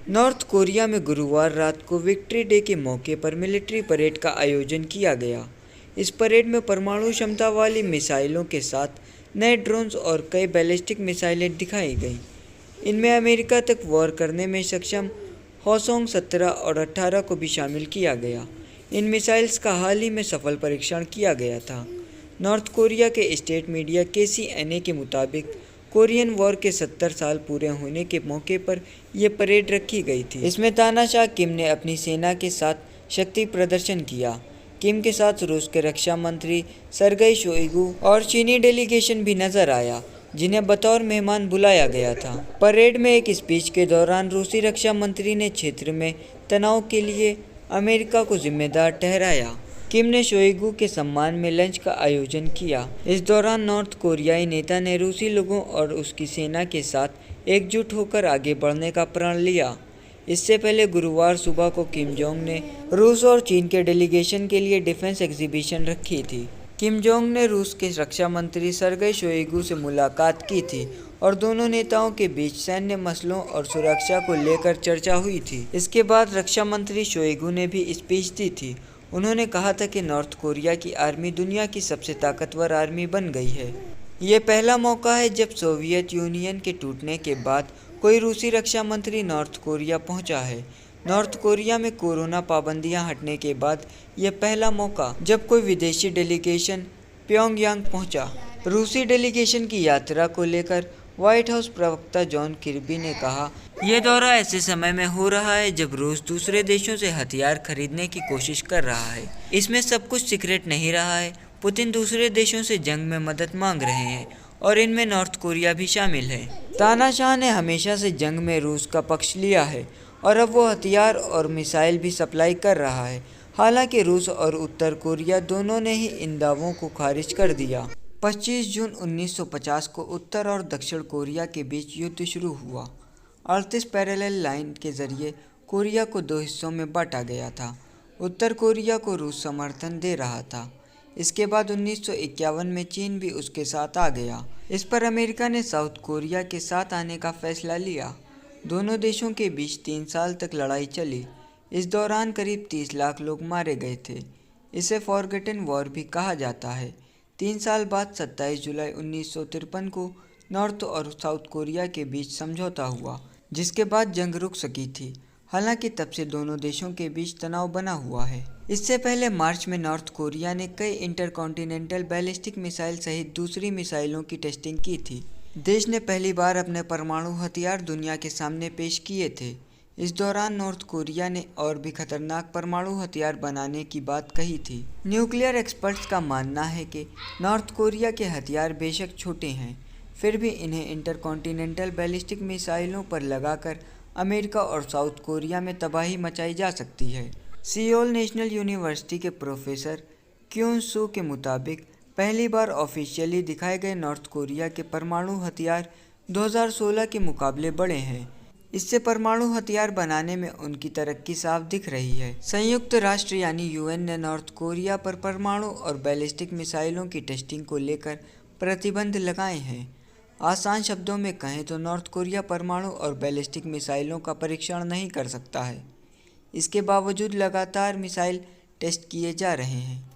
North Korea में गुरुवार रात को विक्ट्री डे के मौके पर मिलिट्री परेड का आयोजन किया गया। इस परेड में परमाणु क्षमता वाली मिसाइलों के साथ नए ड्रोन्स और कई बैलिस्टिक मिसाइलें दिखाई गईं। इनमें अमेरिका तक वार करने में सक्षम हॉसोंग 17 और 18 को भी शामिल किया गया। इन मिसाइल्स का हाल ही में सफल परीक्षण किया गया था। नॉर्थ कोरिया के स्टेट मीडिया KCNA के मुताबिक कोरियन वॉर के 70 साल पूरे होने के मौके पर यह परेड रखी गई थी। इसमें तानाशाह किम ने अपनी सेना के साथ शक्ति प्रदर्शन किया। किम के साथ रूस के रक्षा मंत्री सरगेई शोइगु और चीनी डेलीगेशन भी नजर आया, जिन्हें बतौर मेहमान बुलाया गया था। परेड में एक स्पीच के दौरान रूसी रक्षा मंत्री ने क्षेत्र में तनाव के लिए अमेरिका को जिम्मेदार ठहराया। किम ने शोइगु के सम्मान में लंच का आयोजन किया। इस दौरान नॉर्थ कोरियाई नेता ने रूसी लोगों और उसकी सेना के साथ एकजुट होकर आगे बढ़ने का प्रण लिया। इससे पहले गुरुवार सुबह को किम जोंग ने रूस और चीन के डेलीगेशन के लिए डिफेंस एग्जीबिशन रखी थी। किम जोंग ने रूस के रक्षा मंत्री सरगेई शोइगु से मुलाकात की थी और दोनों नेताओं के बीच सैन्य मसलों और सुरक्षा को लेकर चर्चा हुई थी। इसके बाद रक्षा मंत्री शोइगु ने भी स्पीच दी थी। उन्होंने कहा था कि नॉर्थ कोरिया की आर्मी दुनिया की सबसे ताकतवर आर्मी बन गई है। ये पहला मौका है जब सोवियत यूनियन के टूटने के बाद कोई रूसी रक्षा मंत्री नॉर्थ कोरिया पहुंचा है। नॉर्थ कोरिया में कोरोना पाबंदियां हटने के बाद यह पहला मौका जब कोई विदेशी डेलीगेशन प्योंगयांग पहुंचा। रूसी डेलीगेशन की यात्रा को लेकर व्हाइट हाउस प्रवक्ता जॉन किर्बी ने कहा, यह दौरा ऐसे समय में हो रहा है जब रूस दूसरे देशों से हथियार खरीदने की कोशिश कर रहा है। इसमें सब कुछ सीक्रेट नहीं रहा है। पुतिन दूसरे देशों से जंग में मदद मांग रहे हैं और इनमें नॉर्थ कोरिया भी शामिल है। तानाशाह ने हमेशा से जंग में रूस का पक्ष लिया है और अब वो हथियार और मिसाइल भी सप्लाई कर रहा है। हालांकि रूस और उत्तर कोरिया दोनों ने ही इन दावों को खारिज कर दिया। 25 जून 1950 को उत्तर और दक्षिण कोरिया के बीच युद्ध शुरू हुआ। 38 पैरेलल लाइन के जरिए कोरिया को दो हिस्सों में बांटा गया था। उत्तर कोरिया को रूस समर्थन दे रहा था। इसके बाद 1951 में चीन भी उसके साथ आ गया। इस पर अमेरिका ने साउथ कोरिया के साथ आने का फैसला लिया। दोनों देशों के बीच 3 साल तक लड़ाई चली। इस दौरान करीब 30 लाख लोग मारे गए थे। इसे फॉरगेटन वॉर भी कहा जाता है। 3 साल बाद 27 जुलाई 1953 को नॉर्थ और साउथ कोरिया के बीच समझौता हुआ, जिसके बाद जंग रुक सकी थी। हालांकि तब से दोनों देशों के बीच तनाव बना हुआ है। इससे पहले मार्च में नॉर्थ कोरिया ने कई इंटरकॉन्टिनेंटल बैलिस्टिक मिसाइल सहित दूसरी मिसाइलों की टेस्टिंग की थी। देश ने पहली बार अपने परमाणु हथियार दुनिया के सामने पेश किए थे। इस दौरान नॉर्थ कोरिया ने और भी खतरनाक परमाणु हथियार बनाने की बात कही थी। न्यूक्लियर एक्सपर्ट्स का मानना है कि नॉर्थ कोरिया के हथियार बेशक छोटे हैं, फिर भी इन्हें इंटरकॉन्टिनेंटल बैलिस्टिक मिसाइलों पर लगाकर अमेरिका और साउथ कोरिया में तबाही मचाई जा सकती है। सियोल नेशनल यूनिवर्सिटी के प्रोफेसर क्यून सू के मुताबिक पहली बार ऑफिशियली दिखाए गए नॉर्थ कोरिया के परमाणु हथियार 2016 के मुकाबले बड़े हैं। इससे परमाणु हथियार बनाने में उनकी तरक्की साफ दिख रही है। संयुक्त राष्ट्र यानी UN ने नॉर्थ कोरिया पर परमाणु और बैलिस्टिक मिसाइलों की टेस्टिंग को लेकर प्रतिबंध लगाए हैं। आसान शब्दों में कहें तो नॉर्थ कोरिया परमाणु और बैलिस्टिक मिसाइलों का परीक्षण नहीं कर सकता है। इसके बावजूद लगातार मिसाइल टेस्ट किए जा रहे हैं।